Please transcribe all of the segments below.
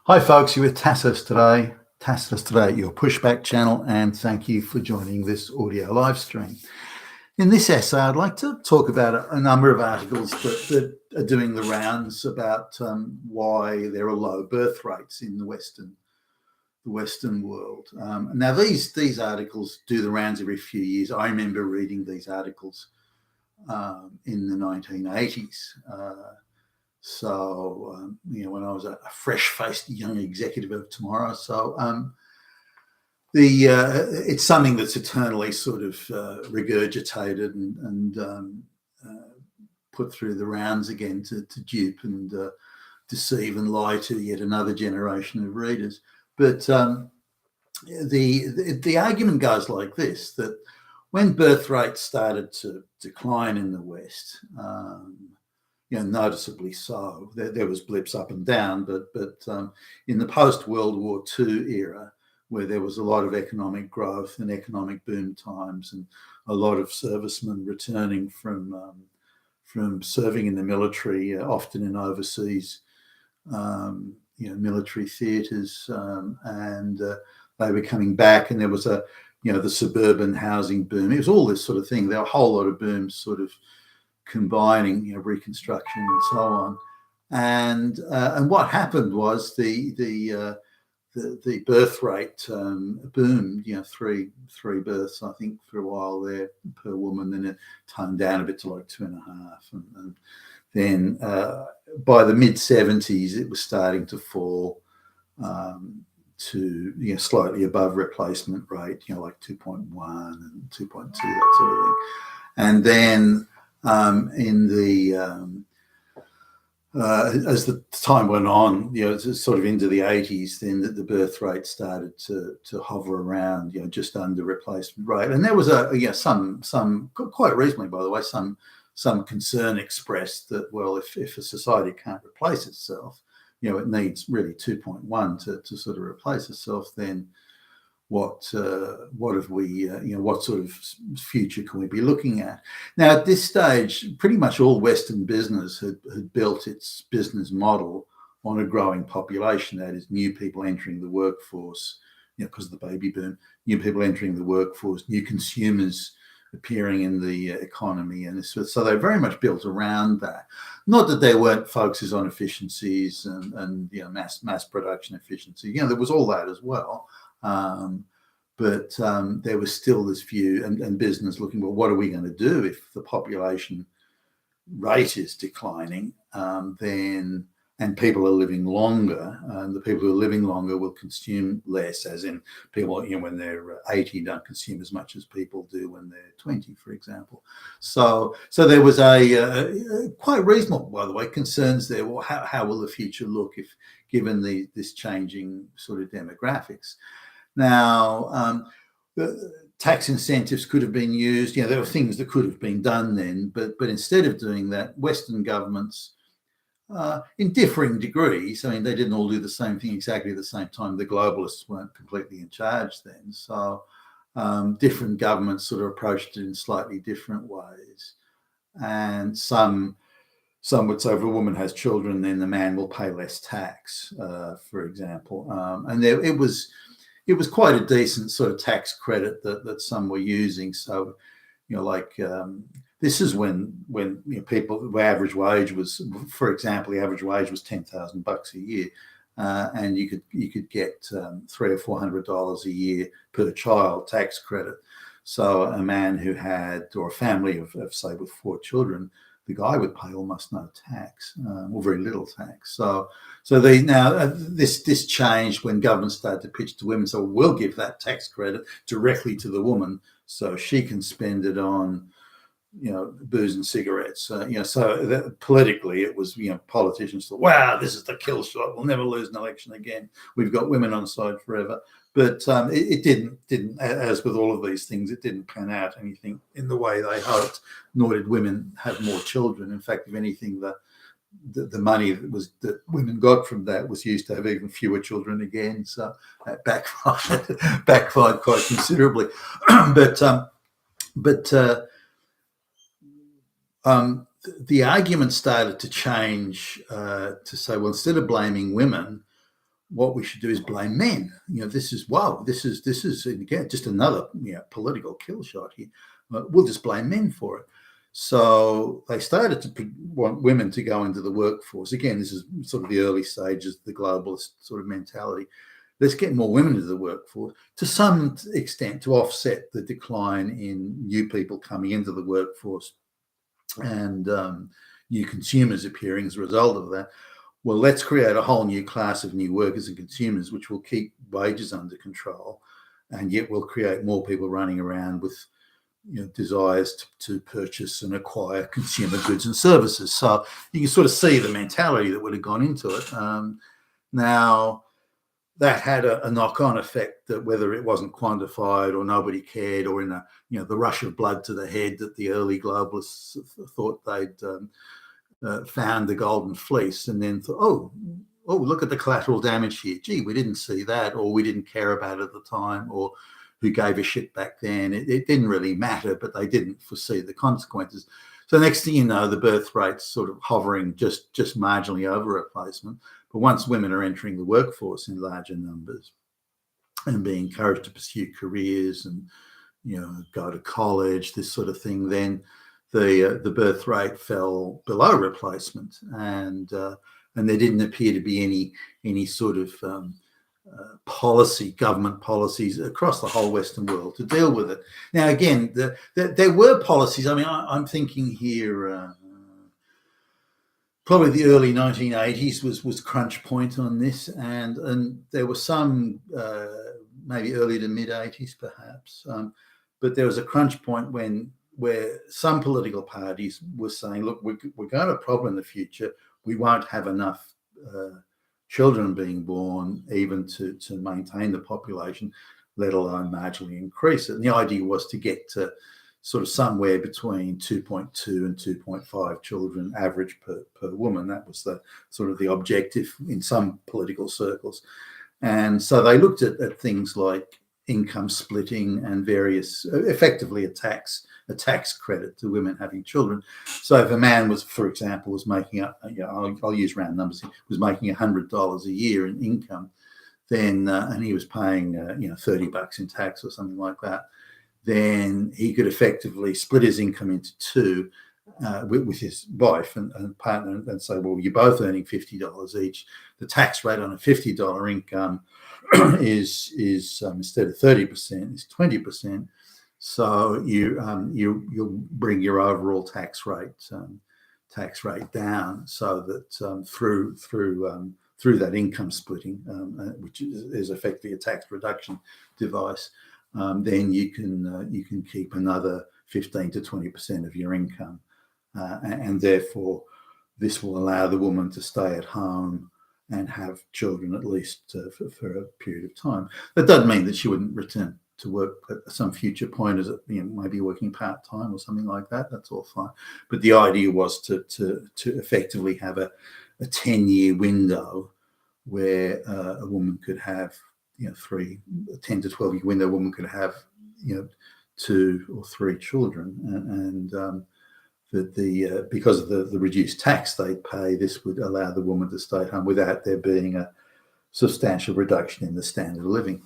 Hi folks, you're with Tacitus today, your pushback channel, and thank you for joining this audio live stream. In this essay, I'd like to talk about a number of articles that are doing the rounds about why there are low birth rates in the Western world. Now, these articles do the rounds every few years. I remember reading these articles in the 1980s. When I was a fresh-faced young executive of tomorrow. It's something that's eternally sort of regurgitated and put through the rounds again to dupe and deceive and lie to yet another generation of readers. But the argument goes like this: that when birth rates started to decline in the West, noticeably so. There was blips up and down, but in the post-World War II era, where there was a lot of economic growth and economic boom times, and a lot of servicemen returning from serving in the military, often in overseas, military theatres, and they were coming back, and there was the suburban housing boom. It was all this sort of thing. There were a whole lot of booms sort of combining, reconstruction and so on, and what happened was the birth rate boomed. Three births, I think, for a while there per woman. Then it toned down a bit to like 2.5, and then by the mid 70s, it was starting to fall to slightly above replacement rate, like 2.1 and 2.2, that sort of thing, and then as the time went on, sort of into the 80s, then the birth rate started to hover around, just under replacement rate. And there was some quite reasonably, by the way, some concern expressed that, well, if a society can't replace itself, it needs really 2.1 to sort of replace itself, then what have we, what sort of future can we be looking at? Now, at this stage, pretty much all Western business had built its business model on a growing population. That is, new people entering the workforce, because of the baby boom, new people entering the workforce, new consumers appearing in the economy. And so they very much built around that. Not that there weren't focuses on efficiencies and mass production efficiency. There was all that as well. But there was still this view and business looking, well, what are we going to do if the population rate is declining, and people are living longer, and the people who are living longer will consume less, as in people, when they're 80 don't consume as much as people do when they're 20, for example. So there was a quite reasonable, by the way, concerns there. Well, how will the future look if given this changing sort of demographics? Now, tax incentives could have been used. There were things that could have been done then, but instead of doing that, Western governments, in differing degrees, I mean, they didn't all do the same thing exactly at the same time. The globalists weren't completely in charge then, so different governments sort of approached it in slightly different ways. And some would say if a woman has children, then the man will pay less tax, for example. And it was quite a decent sort of tax credit that some were using. So, this is when people, the average wage was, for example, the average wage was $10,000 a year, and you could get $300 or $400 a year per child tax credit. So a man who had, or a family of say with 4 children, the guy would pay almost no tax, or very little tax. So this changed when government started to pitch to women. So we'll give that tax credit directly to the woman, so she can spend it on, booze and cigarettes. So that politically, it was, politicians thought, wow, this is the kill shot. We'll never lose an election again. We've got women on side forever. But it didn't, as with all of these things, it didn't pan out anything in the way they hoped, nor did women have more children. In fact, if anything, the money that women got from that was used to have even fewer children again. So that backfired quite considerably. But the argument started to change to say, well, instead of blaming women, what we should do is blame men. This is again just another political kill shot here. We'll just blame men for it. So they started to want women to go into the workforce. Again, this is sort of the early stages of the globalist sort of mentality. Let's get more women into the workforce to some extent to offset the decline in new people coming into the workforce and new consumers appearing as a result of that. Well, let's create a whole new class of new workers and consumers, which will keep wages under control, and yet will create more people running around with desires to purchase and acquire consumer goods and services. So you can sort of see the mentality that would have gone into it. Now, that had a knock-on effect that whether it wasn't quantified or nobody cared, or in the rush of blood to the head that the early globalists thought they'd found the golden fleece, and then thought, oh, look at the collateral damage here. Gee, we didn't see that, or we didn't care about it at the time, or who gave a shit back then. It didn't really matter, but they didn't foresee the consequences. So next thing you know, the birth rate's sort of hovering just marginally over replacement. But once women are entering the workforce in larger numbers and being encouraged to pursue careers and go to college, this sort of thing, then the birth rate fell below replacement, and there didn't appear to be any sort of government policies across the whole Western world to deal with it. Now, again, there were policies. I mean, I'm thinking here, probably the early 1980s was crunch point on this, and there were some maybe early to mid 80s perhaps, but there was a crunch point where some political parties were saying, look, we're going to have a problem in the future. We won't have enough children being born even to maintain the population, let alone marginally increase it. And the idea was to get to sort of somewhere between 2.2 and 2.5 children average per woman. That was the sort of the objective in some political circles. And so they looked at things like income splitting and various, effectively a tax credit to women having children. So if a man was, for example, was making up, I'll use round numbers, was making $100 a year in income, then and he was paying $30 in tax or something like that, then he could effectively split his income into two with his wife and partner, and say, well, you're both earning $50 each. The tax rate on a $50 income is instead of 30% is 20%. So you'll bring your overall tax rate down, so that through that income splitting, which is effectively a tax reduction device, then you can keep another 15 to 20% of your income, and therefore this will allow the woman to stay at home and have children at least for a period of time. That doesn't mean that she wouldn't return to work at some future point, as maybe working part-time or something like that. That's all fine. But the idea was to effectively have a 10-year window where a woman could have 10 to 12-year window, a woman could have 2 or 3 children, and that because of the reduced tax they pay, this would allow the woman to stay at home without there being a substantial reduction in the standard of living.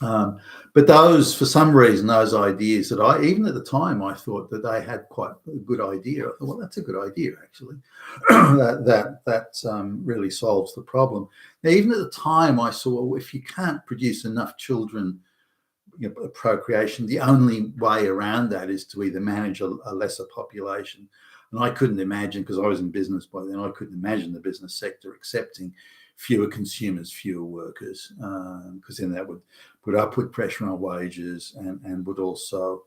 But for some reason, those ideas that even at the time, I thought that they had quite a good idea. I thought, well, that's a good idea, actually. that really solves the problem. Now, even at the time, I saw, well, if you can't produce enough children, procreation, the only way around that is to either manage a lesser population. And I couldn't imagine, because I was in business by then, I couldn't imagine the business sector accepting fewer consumers, fewer workers, because then that would put upward pressure on wages and would also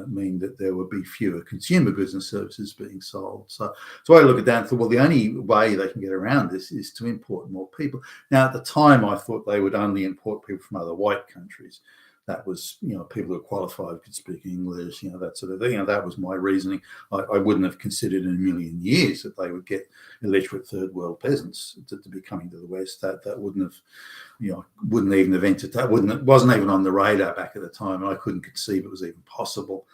mean that there would be fewer consumer goods and services being sold. So I look at that and thought, well, the only way they can get around this is to import more people. Now, at the time, I thought they would only import people from other white countries. That was, people who are qualified, could speak English, that sort of thing. That was my reasoning. I wouldn't have considered in a million years that they would get illiterate third world peasants to be coming to the West. That wouldn't have, wouldn't even have entered that. Wasn't even on the radar back at the time. And I couldn't conceive it was even possible.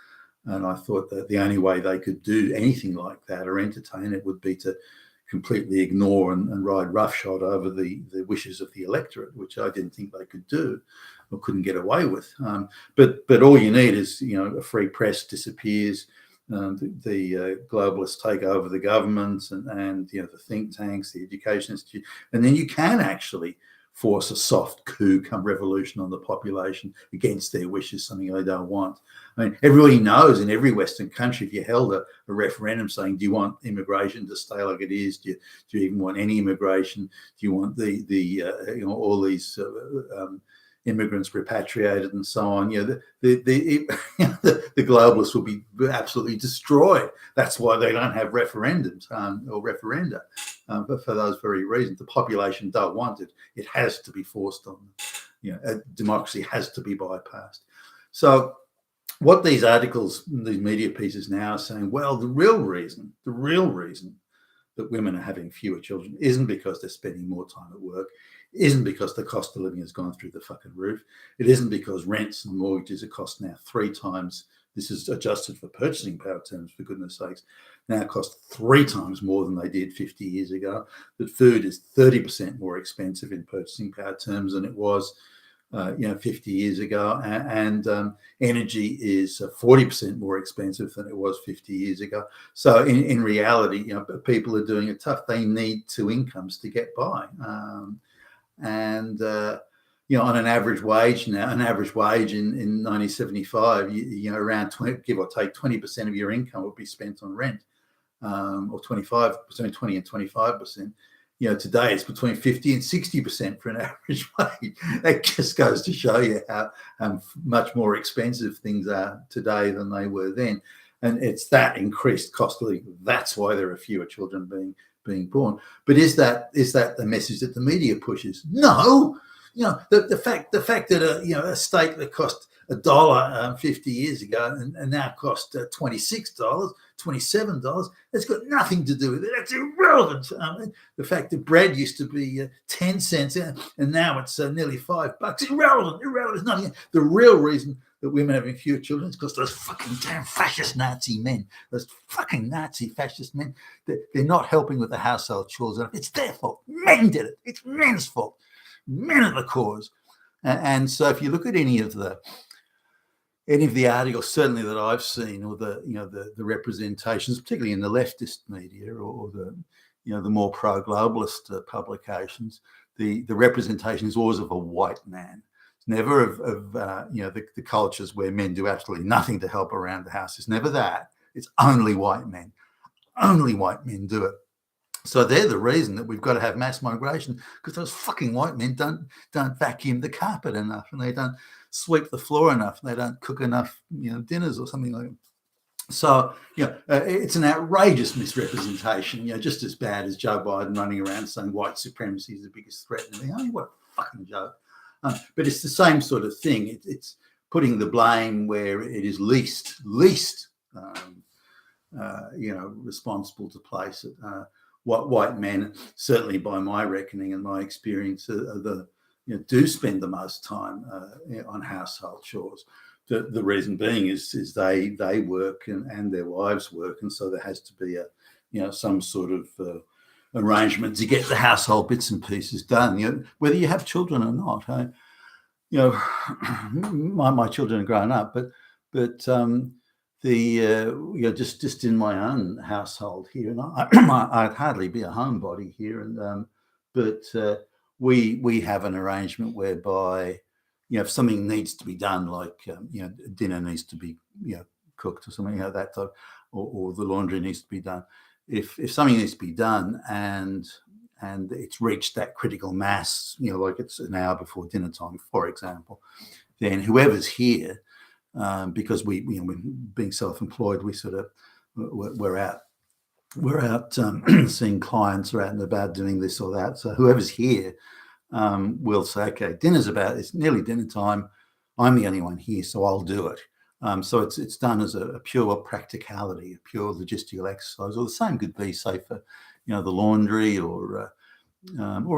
And I thought that the only way they could do anything like that or entertain it would be to completely ignore and ride roughshod over the wishes of the electorate, which I didn't think they could do or couldn't get away with. But all you need is, a free press disappears, the globalists take over the governments and the think tanks, the education institute, and then you can actually force a soft coup come revolution on the population against their wishes, something they don't want. I mean, everybody knows in every Western country, if you held a referendum saying, do you want immigration to stay like it is? Do you even want any immigration? Do you want all these immigrants repatriated and so on? The globalists will be absolutely destroyed. That's why they don't have referendums or referenda. But for those very reasons, the population don't want it. It has to be forced on them. Democracy has to be bypassed. So what these articles, these media pieces now are saying, well, the real reason that women are having fewer children isn't because they're spending more time at work, isn't because the cost of living has gone through the fucking roof. It isn't because rents and mortgages are cost now 3 times. This is adjusted for purchasing power terms, for goodness sakes. Now cost 3 times more than they did 50 years ago. That food is 30% more expensive in purchasing power terms than it was 50 years ago, and energy is 40% more expensive than it was 50 years ago. So in reality, people are doing it tough. They need 2 incomes to get by. On an average wage now, in 1975, around 20, give or take 20% of your income would be spent on rent, or 25%, between 20 and 25%. Today it's between 50 and 60% for an average wage. That just goes to show you how much more expensive things are today than they were then. And it's that increased cost of living. That's why there are fewer children being born. But is that the message that the media pushes? No. The fact that a steak that cost $1 50 years ago and now cost $26, $27, it's got nothing to do with it. That's irrelevant. The fact that bread used to be 10 cents and now it's nearly $5, irrelevant. It's nothing. The real reason that women are having fewer children is because those fucking damn fascist Nazi men, those fucking Nazi fascist men, they're not helping with the household chores. It's their fault. Men did it. It's men's fault. Men are the cause. And so if you look at any of the articles, certainly that I've seen, or the representations, particularly in the leftist media or the more pro-globalist publications, the representation is always of a white man. It's never of the cultures where men do absolutely nothing to help around the house. It's never that. It's only white men. Only white men do it. So they're the reason that we've got to have mass migration, because those fucking white men don't vacuum the carpet enough, and they don't sweep the floor enough, and they don't cook enough dinners or something like that. So it's an outrageous misrepresentation, just as bad as Joe Biden running around saying white supremacy is the biggest threat. And what a fucking joke. But it's the same sort of thing. It's putting the blame where it is least responsible to place it. White men, certainly by my reckoning and my experience, do spend the most time on household chores. The reason being is they work and their wives work, and so there has to be some sort of arrangement to get the household bits and pieces done. Whether you have children or not. My children are grown up, but just in my own household here, and I'd hardly be a homebody here, but we have an arrangement whereby if something needs to be done, like dinner needs to be cooked or something like that, or the laundry needs to be done. If something needs to be done and it's reached that critical mass, like it's an hour before dinner time, for example, then whoever's here. Because we're being self-employed, we're out seeing clients, or out and about doing this or that. So whoever's here will say, okay, it's nearly dinner time. I'm the only one here, so I'll do it. So it's done as a pure practicality, a pure logistical exercise. Or the same could be, say, for the laundry or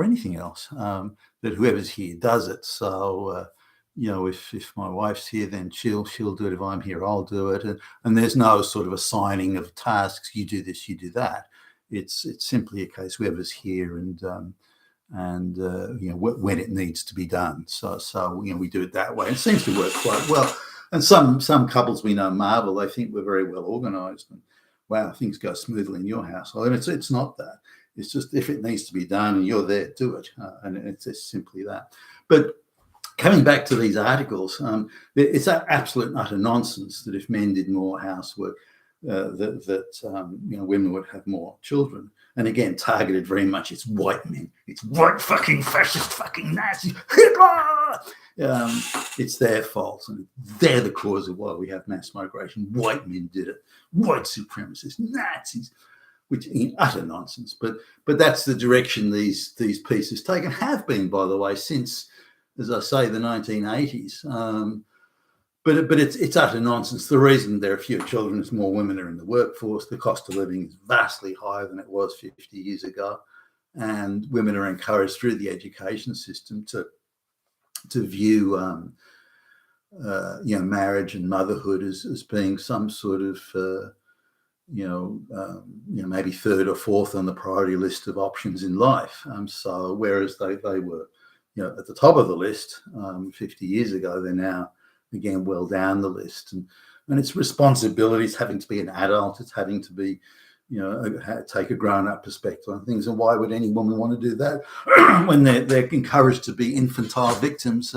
anything else, that whoever's here does it. So if my wife's here, then she'll do it. If I'm here, I'll do it. And there's no sort of assigning of tasks. You do this, you do that. It's simply a case whoever's here and when it needs to be done. So we do it that way. It seems to work quite well. And some couples we know marvel. They think we're very well organised, and wow, things go smoothly in your household. And it's not that. It's just if it needs to be done and you're there, do it. And it's just simply that. But coming back to these articles, it's absolute utter nonsense that if men did more housework, women would have more children. And again, targeted very much, it's white men. It's white fucking fascist fucking Nazis. Hitler! It's their fault. And they're the cause of why we have mass migration. White men did it. White supremacists, Nazis, which is utter nonsense. But that's the direction these pieces take, and have been, by the way, since, as I say, the 1980s. But it's utter nonsense. The reason there are fewer children is more women are in the workforce. The cost of living is vastly higher than it was 50 years ago. And women are encouraged through the education system to view marriage and motherhood as being some sort of maybe third or fourth on the priority list of options in life. So whereas they were at the top of the list 50 years ago, they're now again well down the list. And it's responsibilities, having to be an adult, it's having to be take a grown-up perspective on things. And why would any woman want to do that when they're encouraged to be infantile victims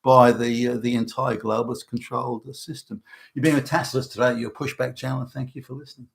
by the entire globalist controlled system? You've been with Tasseless today, your Pushback channel, and thank you for listening.